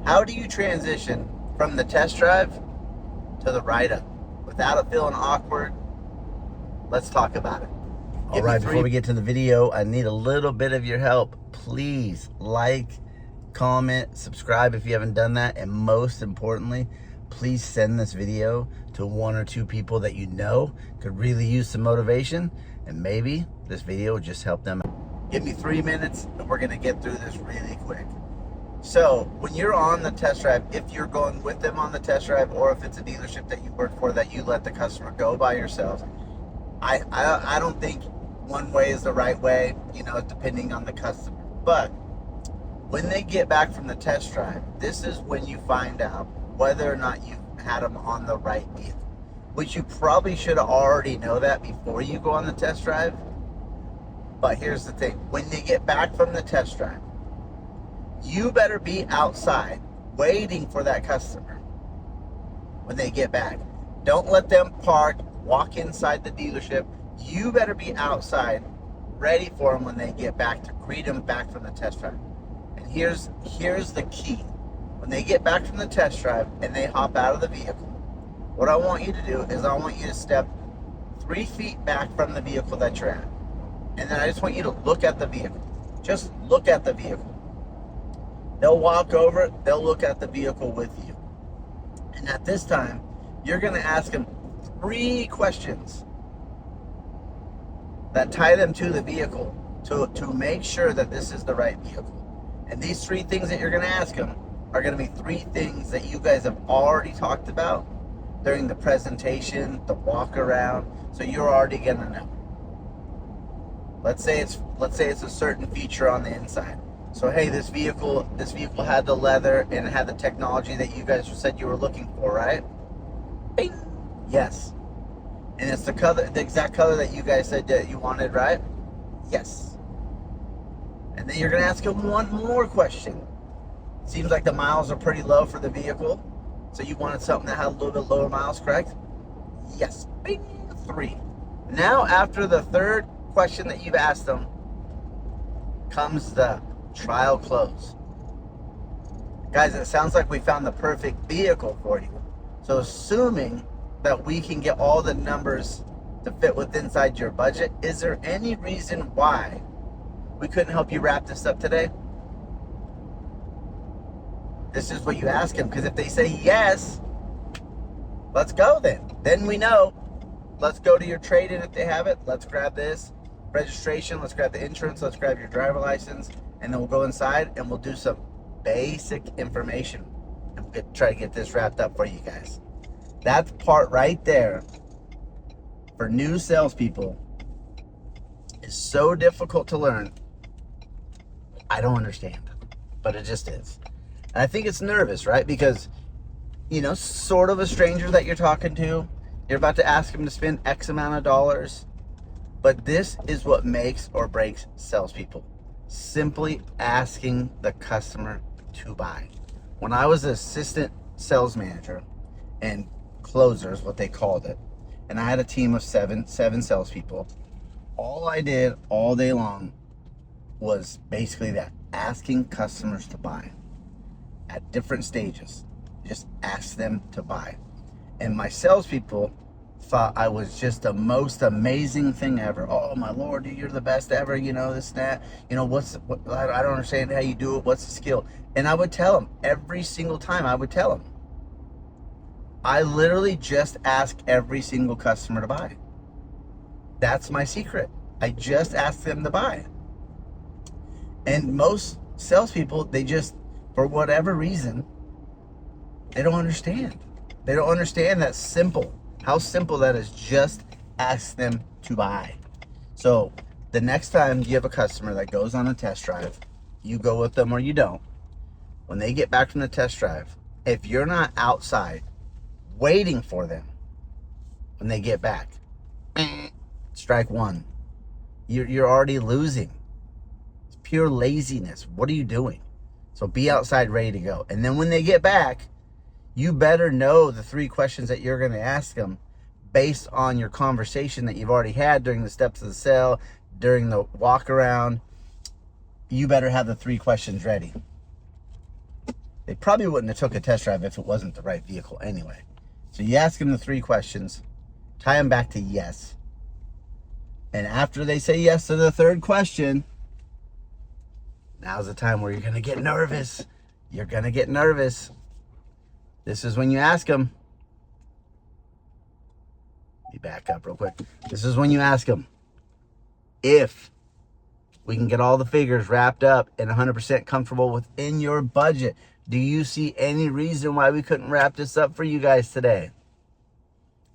How do you transition from the test drive to the write-up without it feeling awkward? Let's talk about it. All right, before we get to the video, I need a little bit of your help. Please like, comment, subscribe if you haven't done that, and most importantly, please send this video to 1 or 2 people that you know could really use some motivation, and maybe this video will just help them out. Give me 3 minutes and we're gonna get through this really quick. So when you're on the test drive, if you're going with them on the test drive, or if it's a dealership that you work for that you let the customer go by yourself, I don't think one way is the right way, depending on the customer. But when they get back from the test drive, this is when you find out whether or not you had them on the right vehicle, which you probably should already know that before you go on the test drive. But here's the thing, when they get back from the test drive, you better be outside waiting for that customer when they get back. Don't let them park, walk inside the dealership. You better be outside ready for them when they get back, to greet them back from the test drive. And here's the key. When they get back from the test drive and they hop out of the vehicle, what I want you to do is I want you to step 3 feet back from the vehicle that you're at. And then I just want you to look at the vehicle. Just look at the vehicle. They'll walk over, they'll look at the vehicle with you. And at this time, you're gonna ask them 3 questions that tie them to the vehicle to make sure that this is the right vehicle. And these 3 things that you're gonna ask them are gonna be 3 things that you guys have already talked about during the presentation, the walk around, so you're already gonna know. Let's say it's a certain feature on the inside. So hey, this vehicle had the leather and it had the technology that you guys said you were looking for, right? Bing. Yes. And it's the exact color that you guys said that you wanted, right? Yes. And then you're gonna ask him 1 more question. Seems like the miles are pretty low for the vehicle, so you wanted something that had a little bit lower miles, correct? Yes. Bing. 3. Now, after the 3rd question that you've asked them, comes the trial close. Guys, it sounds like we found the perfect vehicle for you. So assuming that we can get all the numbers to fit within inside your budget, is there any reason why we couldn't help you wrap this up today? This is what you ask them, because if they say yes, let's go then. Then we know. Let's go to your trade-in if they have it. Let's grab this registration. Let's grab the insurance. Let's grab your driver license. And then we'll go inside and we'll do some basic information. And we'll try to get this wrapped up for you guys. That part right there, for new salespeople, is so difficult to learn. I don't understand, but it just is. And I think it's nervous, right? Because, sort of a stranger that you're talking to, you're about to ask them to spend X amount of dollars. But this is what makes or breaks salespeople. Simply asking the customer to buy. When I was an assistant sales manager and closers, what they called it, and I had a team of seven salespeople, all I did all day long was basically that, asking customers to buy at different stages. Just ask them to buy. And my salespeople thought I was just the most amazing thing ever. Oh my Lord, dude, you're the best ever, this, that, I don't understand how you do it. What's the skill? And I would tell them every single time. I literally just ask every single customer to buy. That's my secret. I just ask them to buy. And most salespeople, they just, for whatever reason, they don't understand. They don't understand that simple. How simple that is. Just ask them to buy. So the next time you have a customer that goes on a test drive, you go with them or you don't. When they get back from the test drive, if you're not outside waiting for them when they get back, strike 1. You're already losing. It's pure laziness. What are you doing? So be outside ready to go. And then when they get back, you better know the 3 questions that you're going to ask them based on your conversation that you've already had during the steps of the sale, during the walk around. You better have the 3 questions ready. They probably wouldn't have took a test drive if it wasn't the right vehicle anyway. So you ask them the 3 questions, tie them back to yes. And after they say yes to the 3rd question, now's the time where you're going to get nervous. You're going to get nervous. This is when you ask them. Let me back up real quick. This is when you ask them, if we can get all the figures wrapped up and 100% comfortable within your budget, do you see any reason why we couldn't wrap this up for you guys today?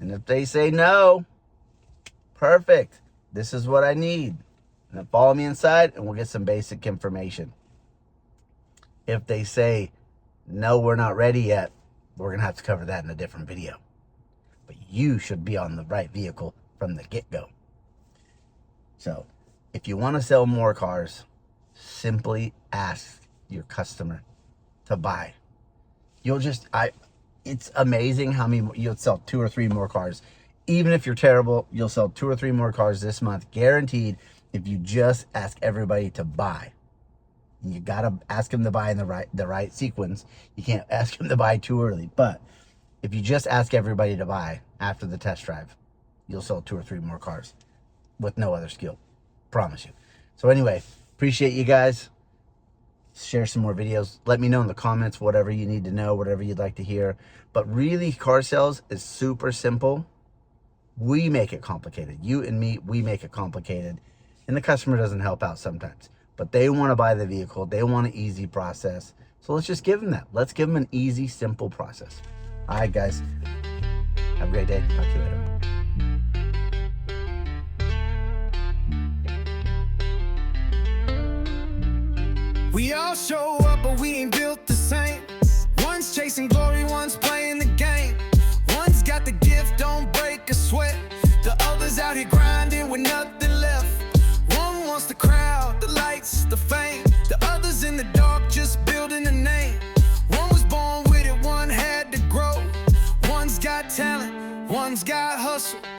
And if they say no, perfect. This is what I need. And then follow me inside and we'll get some basic information. If they say, no, we're not ready yet, we're going to have to cover that in a different video. But you should be on the right vehicle from the get-go. So if you want to sell more cars, simply ask your customer to buy. It's amazing how many you'll sell 2 or 3 more cars. Even if you're terrible, you'll sell 2 or 3 more cars this month, guaranteed, if you just ask everybody to buy. And you gotta ask them to buy in the right sequence. You can't ask them to buy too early. But if you just ask everybody to buy after the test drive, you'll sell 2 or 3 more cars with no other skill. Promise you. So anyway, appreciate you guys. Share some more videos. Let me know in the comments whatever you need to know, whatever you'd like to hear. But really, car sales is super simple. We make it complicated. You and me, we make it complicated. And the customer doesn't help out sometimes. But they want to buy the vehicle. They want an easy process. So let's just give them that. Let's give them an easy, simple process. All right, guys. Have a great day. Talk to you later. We all show up, but we ain't built the same. One's chasing glory, one's playing the game. One's got the gift, don't break a sweat. The other's out here grinding with nothing left. One wants the crowd, the lights, the fame. The other's in the dark, just building a name. One was born with it, one had to grow. One's got talent, one's got hustle.